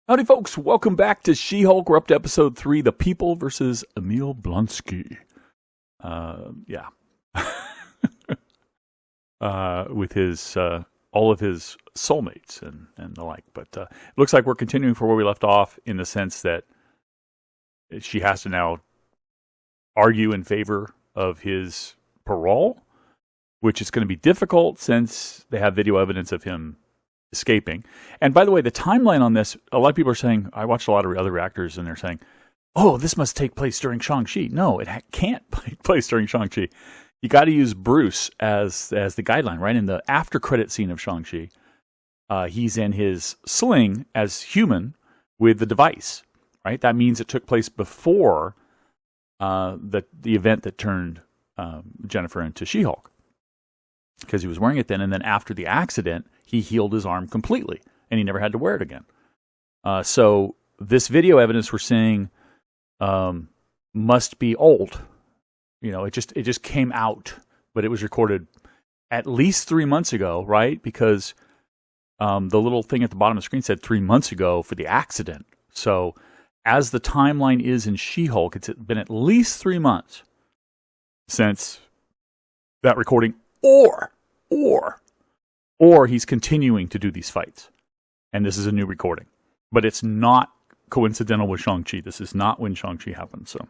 Howdy, folks. Welcome back to She-Hulk. We're up to episode 3, The People versus Emil Blonsky. Yeah. With his all of his soulmates and the like. But it looks like we're continuing for where we left off in the sense that she has to now argue in favor of his parole, which is going to be difficult since they have video evidence of him escaping. And by the way, the timeline on this, a lot of people are saying, I watched a lot of other reactors and they're saying, oh, this must take place during Shang-Chi. No, it can't take place during Shang-Chi. You got to use Bruce as the guideline, right? In the after credit scene of Shang-Chi, he's in his sling as human with the device, right? That means it took place before the event that turned Jennifer into She-Hulk, because he was wearing it then, and then after the accident, he healed his arm completely, and he never had to wear it again. So this video evidence we're seeing must be old. You know, it just came out, but it was recorded at least 3 months ago, right? Because the little thing at the bottom of the screen said 3 months ago for the accident. So as the timeline is in She-Hulk, it's been at least 3 months since that recording, or he's continuing to do these fights. And this is a new recording. But it's not coincidental with Shang-Chi. This is not when Shang-Chi happened. So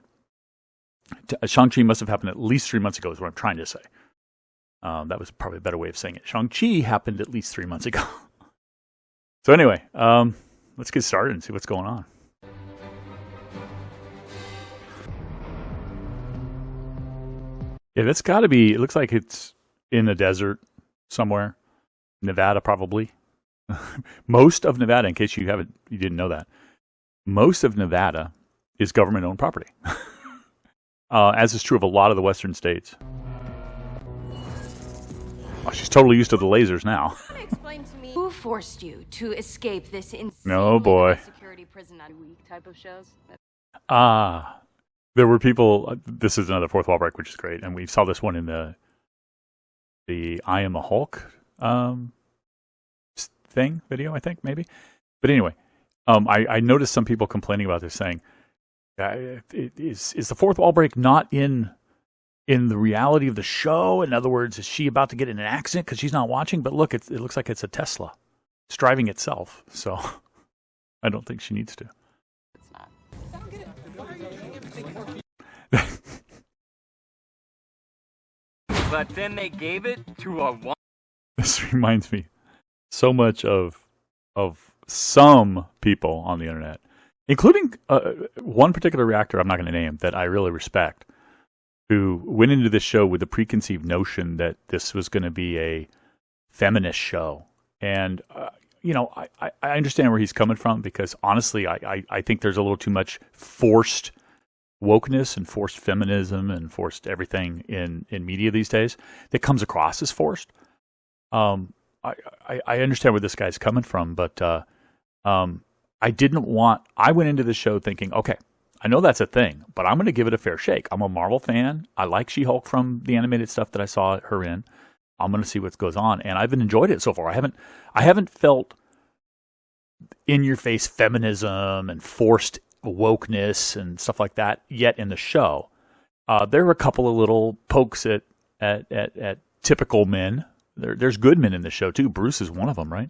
Shang-Chi must have happened at least 3 months ago is what I'm trying to say. That was probably a better way of saying it. Shang-Chi happened at least 3 months ago. So anyway, let's get started and see what's going on. Yeah, that's got to be, it looks like it's in the desert somewhere. Nevada, probably. Most of Nevada, in case you didn't know that, most of Nevada is government-owned property, as is true of a lot of the western states. Oh, she's totally used to the lasers now. Explain to me who forced you to escape this insane Oh boy. security prison week type of shows. There were people. This is another fourth wall break, which is great, and we saw this one in the I Am a Hulk video, I think, maybe. But anyway, I noticed some people complaining about this, saying, is the fourth wall break not in the reality of the show? In other words, is she about to get in an accident because she's not watching? But look, it looks like it's a Tesla. It's driving itself, so I don't think she needs to. It's not. But then they gave it to a one. This reminds me so much of some people on the internet, including one particular reactor I'm not going to name that I really respect, who went into this show with the preconceived notion that this was going to be a feminist show. And, I understand where he's coming from, because honestly, I think there's a little too much forced wokeness and forced feminism and forced everything in media these days that comes across as forced. I understand where this guy's coming from, but I went into this show thinking, okay, I know that's a thing, but I'm going to give it a fair shake. I'm a Marvel fan. I like She-Hulk from the animated stuff that I saw her in. I'm going to see what goes on, and I've enjoyed it so far. I haven't felt in-your-face feminism and forced wokeness and stuff like that yet in the show. There are a couple of little pokes at typical men. There's good men in the show too. Bruce is one of them, right?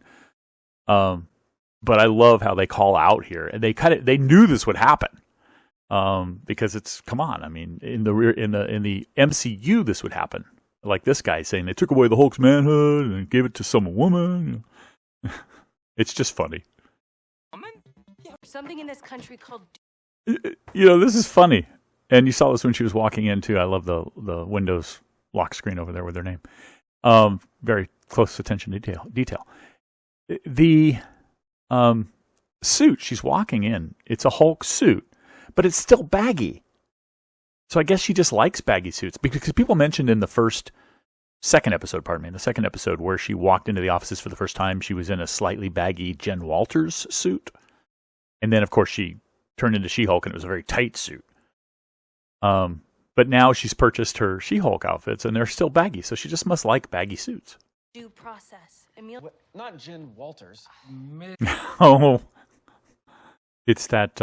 But I love how they call out here, and they knew this would happen, because come on. I mean, in the MCU, this would happen. Like this guy saying they took away the Hulk's manhood and gave it to some woman. It's just funny. Something in this country called. This is funny, and you saw this when she was walking in too. I love the Windows lock screen over there with her name. Very close attention to detail. The suit she's walking in, it's a Hulk suit, but it's still baggy. So I guess she just likes baggy suits, because people mentioned in the second episode where she walked into the offices for the first time, she was in a slightly baggy Jen Walters suit. And then, of course, she turned into She-Hulk, and it was a very tight suit. But now she's purchased her She-Hulk outfits, and they're still baggy, so she just must like baggy suits. Due process. Emil. What? Not Jen Walters. Oh, It's that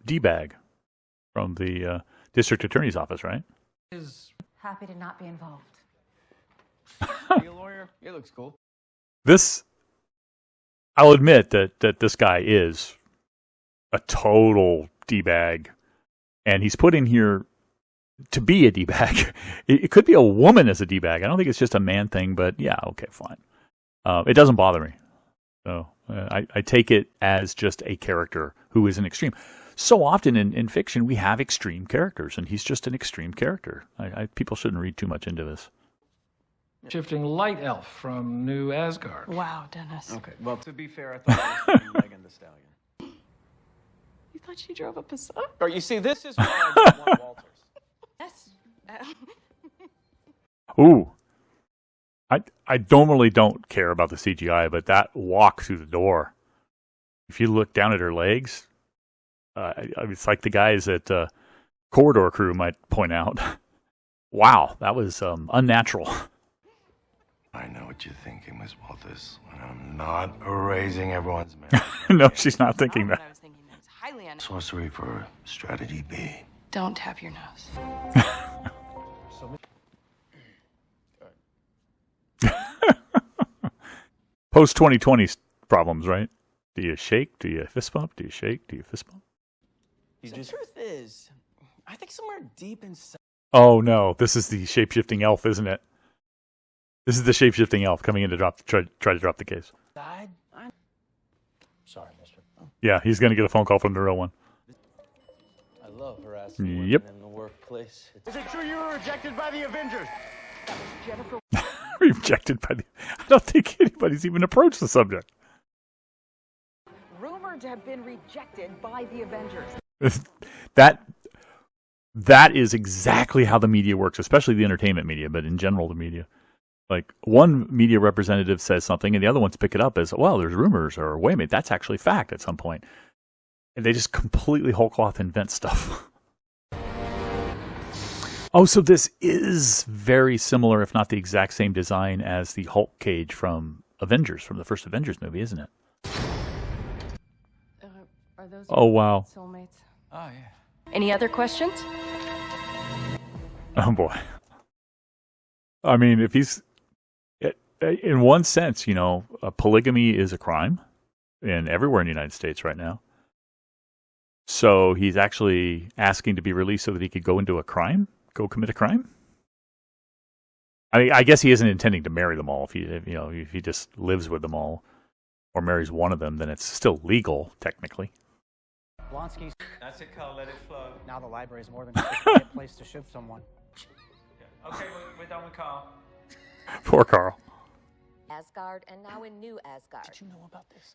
D-bag from the district attorney's office, right? Happy to not be involved. Be a lawyer? It looks cool. This, I'll admit that this guy is a total D-bag, and he's put in here to be a D-bag. It could be a woman as a D-bag. I don't think it's just a man thing, but yeah, okay, fine. It doesn't bother me. So I take it as just a character who is an extreme. So often in fiction, we have extreme characters, and he's just an extreme character. People shouldn't read too much into this. Shifting light elf from New Asgard. Wow, Dennis. Okay, well, to be fair, I thought it was Megan Thee Stallion. You thought she drove a Passat? Or you see, this is why I don't want Walters. Yes. Ooh. I normally don't care about the CGI, but that walk through the door, if you look down at her legs, it's like the guys at Corridor Crew might point out. Wow, that was unnatural. I know what you're thinking, Miss Walters. And I'm not erasing everyone's memory. No, she's not thinking What that. I was thinking that was highly Sorcery for strategy B. Don't tap your nose. Post 2020 problems, right? Do you shake? Do you fist bump? Do you shake? Do you fist bump? The truth is, I think somewhere deep inside. Oh no, this is the shape-shifting elf, isn't it? This is the shape-shifting elf coming in to try to drop the case. Sorry, mister. Yeah, he's going to get a phone call from the real one. I love harassing Yep. women in the workplace. Is it true you were rejected by the Avengers? Rejected by the... I don't think anybody's even approached the subject. Rumored to have been rejected by the Avengers. That is exactly how the media works, especially the entertainment media, but in general the media. Like, one media representative says something and the other ones pick it up as, well, there's rumors, or wait a minute, that's actually fact at some point. And they just completely whole cloth invent stuff. Oh, so this is very similar, if not the exact same design as the Hulk cage from Avengers, from the first Avengers movie, isn't it? Are those Oh, wow. soulmates? Oh, yeah. Any other questions? Oh, boy. I mean, if he's... In one sense, you know, polygamy is a crime everywhere in the United States right now. So he's actually asking to be released so that he could go commit a crime. I mean, I guess he isn't intending to marry them all. If he just lives with them all, or marries one of them, then it's still legal technically. Blonsky's. That's it, Carl. Let it flow. Now the library is more than just a quiet place to shoot someone. Okay, we're done with Carl. Poor Carl. Asgard, and now in New Asgard. Did you know about this?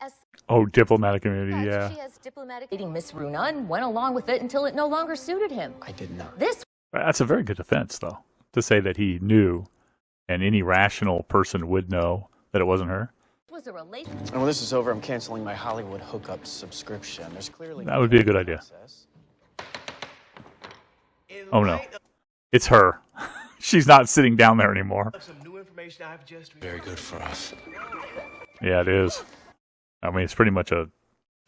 Oh, diplomatic immunity, yeah. She has diplomatic. Dating Miss Runan went along with it until it no longer suited him. I did not. This That's a very good defense, though, to say that he knew, and any rational person would know that it wasn't her. was a relation. And when this is over, I'm canceling my Hollywood hookup subscription. There's clearly That would be a good idea. process. Oh, no. It's her. She's not sitting down there anymore. Very good for us. Yeah, it is. I mean, it's pretty much a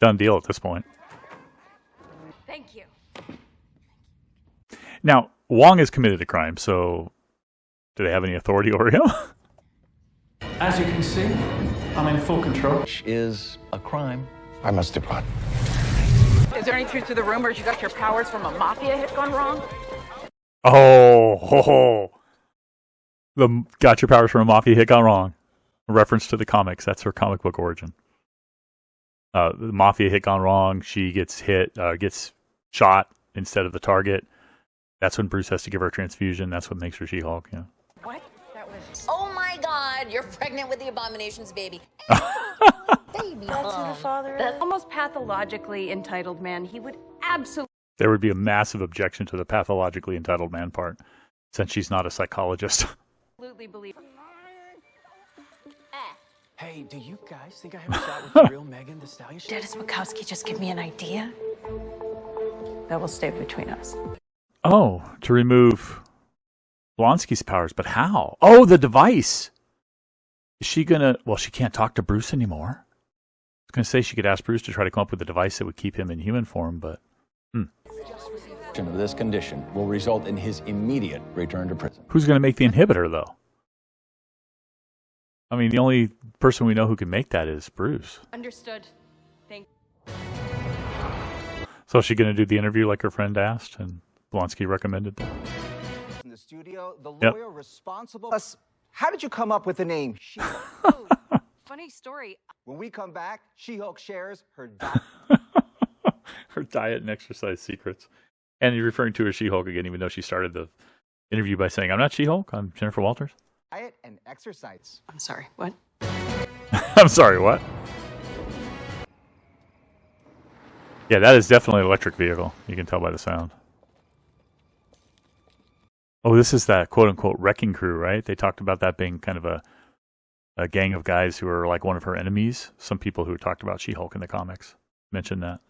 done deal at this point. Thank you. Now, Wong has committed a crime, so do they have any authority over him? As you can see, I'm in full control. Is a crime. I must depart. Is there any truth to the rumors you got your powers from a mafia hit gone wrong? Oh, the got your powers from a mafia hit gone wrong. A reference to the comics. That's her comic book origin. The mafia hit gone wrong. She gets gets shot instead of the target. That's when Bruce has to give her a transfusion. That's what makes her She-Hulk. Yeah. What? That was. Oh my God, you're pregnant with the Abomination's baby. Baby. That's who the father is. That almost pathologically entitled man. He would absolutely. There would be a massive objection to the pathologically entitled man part, since she's not a psychologist. Believe. Hey, do you guys think I have a shot with the real Megan Thee Stallion? Dennis Bukowski, just give me an idea. That will stay between us. Oh, to remove Blonsky's powers, but how? Oh, the device. Is she gonna? Well, she can't talk to Bruce anymore. It's going to say she could ask Bruce to try to come up with a device that would keep him in human form, but Of this condition will result in his immediate return to prison. who's going to make the inhibitor, though? I mean, the only person we know who can make that is Bruce. Understood. Thank So is she going to do the interview like her friend asked and Blonsky recommended that? In the studio, the Yep. lawyer responsible. How did you come up with the name She-Hulk? you. Funny story. When we come back, She-Hulk shares her Her diet and exercise secrets. And you're referring to her She-Hulk again, even though she started the interview by saying, I'm not She-Hulk, I'm Jennifer Walters. diet and exercise. I'm sorry. What? I'm sorry, what? Yeah, that is definitely an electric vehicle. You can tell by the sound. Oh, this is that quote-unquote wrecking crew, right? They talked about that being kind of a gang of guys who are like one of her enemies. Some people who talked about She-Hulk in the comics mentioned that.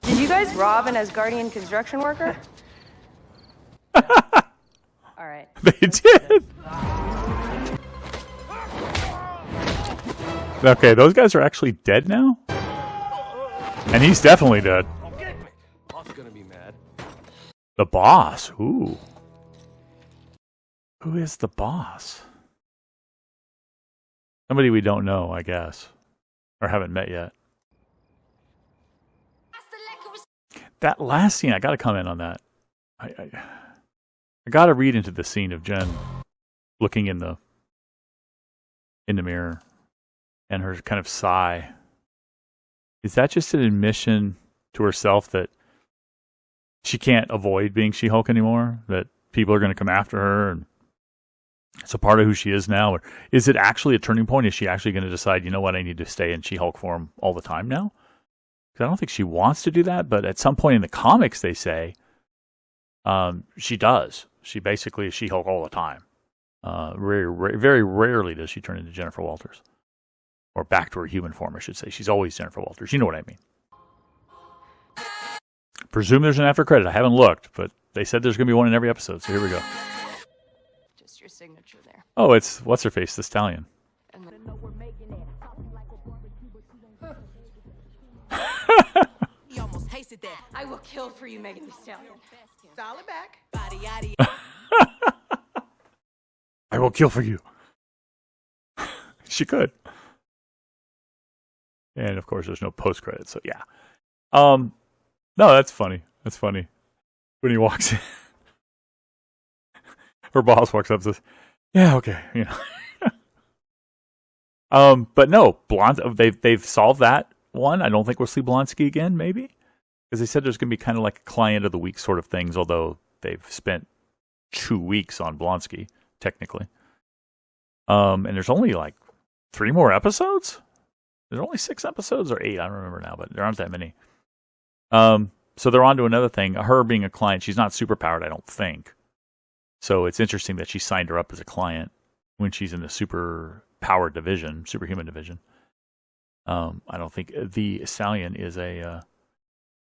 Did you guys rob an Asgardian construction worker? All right. They did! Okay, those guys are actually dead now? And he's definitely dead. Boss gonna be mad. The boss? Ooh. Who is the boss? Somebody we don't know, I guess. Or haven't met yet. That last scene, I gotta comment on that. I gotta read into the scene of Jen looking in the mirror and her kind of sigh. Is that just an admission to herself that she can't avoid being She-Hulk anymore? That people are going to come after her and it's a part of who she is now? Or is it actually a turning point? Is she actually going to decide, you know what, I need to stay in She-Hulk form all the time now? Because I don't think she wants to do that, but at some point in the comics, they say she does. She basically is She-Hulk all the time. Very rarely does she turn into Jennifer Walters. Or back to her human form, I should say. She's always Jennifer Walters. You know what I mean. Presume there's an after credit. I haven't looked, but they said there's going to be one in every episode, so here we go. Just your signature there. Oh, it's what's-her-face, the Stallion. And I will kill for you, Megan Thee Stallion. Dial it back. I will kill for you. She could. And of course, there's no post credit, so yeah. No, that's funny. That's funny. When he walks in, her boss walks up and says, "Yeah, okay, you know." But no, they've solved that one. I don't think we'll see Blonsky again, maybe, because they said there's going to be kind of like a client of the week sort of things. Although they've spent 2 weeks on Blonsky, technically. And there's only like 3 more episodes. There's only 6 episodes or 8. I don't remember now, but there aren't that many. So they're on to another thing. Her being a client, she's not superpowered, I don't think. So it's interesting that she signed her up as a client when she's in the superpowered division, superhuman division. I don't think the Stallion is a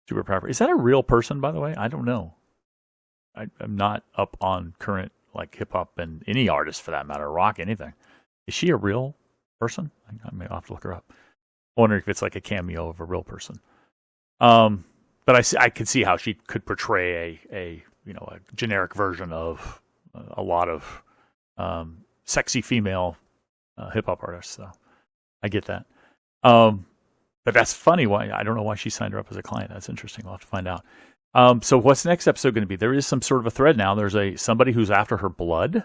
superpower. Is that a real person, by the way? I don't know. I'm not up on current like hip hop and any artist for that matter, rock, anything. Is she a real person? I may have to look her up. I wonder if it's like a cameo of a real person. But I could see how she could portray a generic version of a lot of sexy female hip hop artists. So I get that. But that's funny. Why I don't know why she signed her up as a client. That's interesting. We'll have to find out. So what's the next episode going to be? There is some sort of a thread now. There's somebody who's after her blood.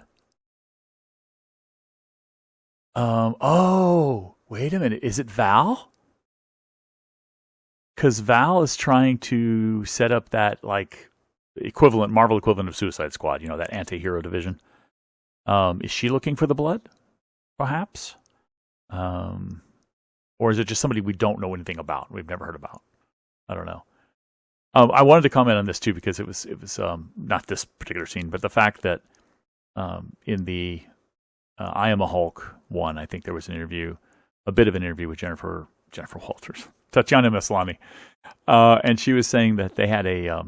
Oh, wait a minute. Is it Val? Because Val is trying to set up that like Marvel equivalent of Suicide Squad. You know, that anti-hero division. Is she looking for the blood? Perhaps. Or is it just somebody we don't know anything about? We've never heard about. I don't know. I wanted to comment on this too because it was not this particular scene, but the fact that in the I Am a Hulk one, I think there was a bit of an interview with Jennifer Walters, Tatiana Maslany, and she was saying that they had a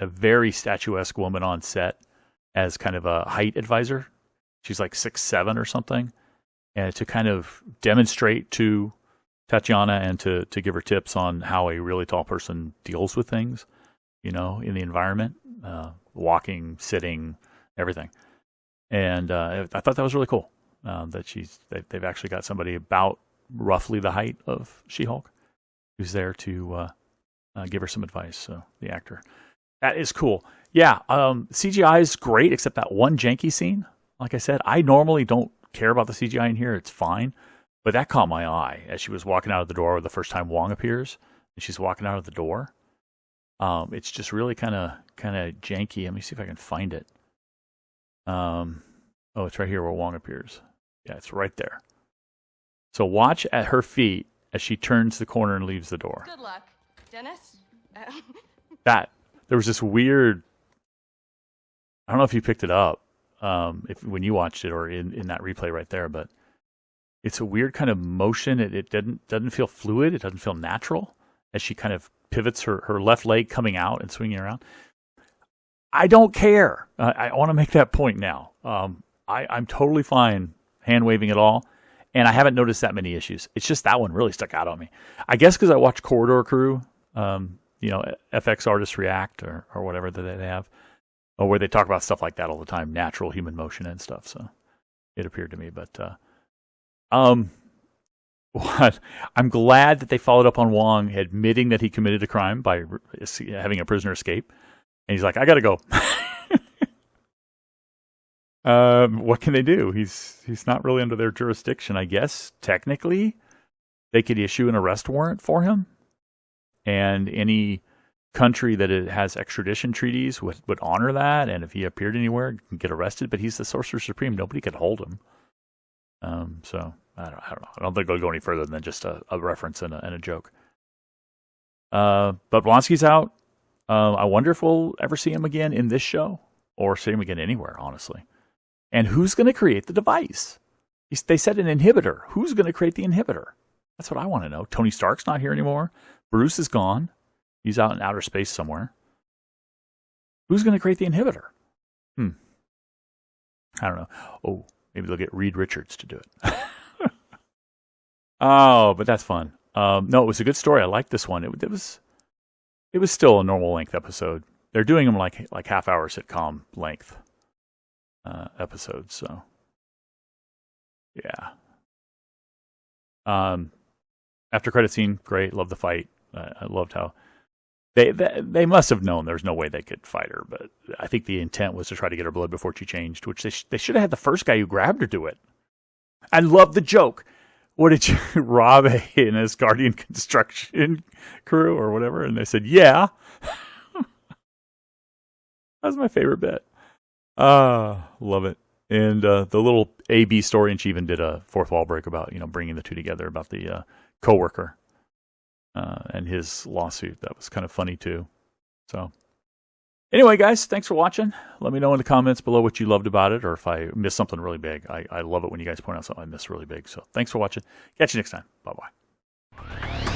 very statuesque woman on set as kind of a height advisor. She's like 6'7" or something, and to kind of demonstrate to Tatiana and to give her tips on how a really tall person deals with things, in the environment, walking, sitting, everything. And I thought that was really cool that they've actually got somebody about roughly the height of She-Hulk who's there to give her some advice. So the actor, that is cool. Yeah, CGI is great except that one janky scene. Like I said, I normally don't care about the CGI in here. It's fine. But that caught my eye as she was walking out of the door the first time Wong appears, and she's walking out of the door. It's just really kind of janky. Let me see if I can find it. It's right here where Wong appears. Yeah, it's right there. So watch at her feet as she turns the corner and leaves the door. Good luck, Dennis. There was this weird. I don't know if you picked it up, when you watched it or in that replay right there, but it's a weird kind of motion. It doesn't feel fluid. It doesn't feel natural as she kind of pivots her left leg coming out and swinging around. I don't care. I want to make that point now. I'm totally fine hand waving at all, and I haven't noticed that many issues. It's just that one really stuck out on me. I guess because I watched Corridor Crew, FX Artists React or whatever that they have, or where they talk about stuff like that all the time, natural human motion and stuff. So it appeared to me, but what? I'm glad that they followed up on Wong admitting that he committed a crime by having a prisoner escape. And he's like, I got to go. What can they do? He's not really under their jurisdiction, I guess. Technically, they could issue an arrest warrant for him. And any country that it has extradition treaties would honor that. And if he appeared anywhere, he can get arrested. But he's the Sorcerer Supreme. Nobody could hold him. So I don't know. I don't think they'll go any further than just a reference and a joke. But Blonsky's out. I wonder if we'll ever see him again in this show or see him again anywhere, honestly. And who's going to create the device? They said an inhibitor. Who's going to create the inhibitor? That's what I want to know. Tony Stark's not here anymore. Bruce is gone. He's out in outer space somewhere. Who's going to create the inhibitor? I don't know. Oh, maybe they'll get Reed Richards to do it. Oh, but that's fun. No, it was a good story. I liked this one. It was still a normal length episode. They're doing them like half-hour sitcom length episodes. So, yeah. After credit scene, great. Love the fight. I loved how they must have known there's no way they could fight her, but I think the intent was to try to get her blood before she changed, which they should have had the first guy who grabbed her do it. I love the joke. What did you rob in his Guardian construction crew or whatever? And they said, yeah. That was my favorite bit. Love it. And the little A-B story, and she even did a fourth wall break about, bringing the two together about the coworker and his lawsuit. That was kind of funny too. So anyway, guys, thanks for watching. Let me know in the comments below what you loved about it or if I missed something really big. I love it when you guys point out something I missed really big. So thanks for watching. Catch you next time. Bye-bye.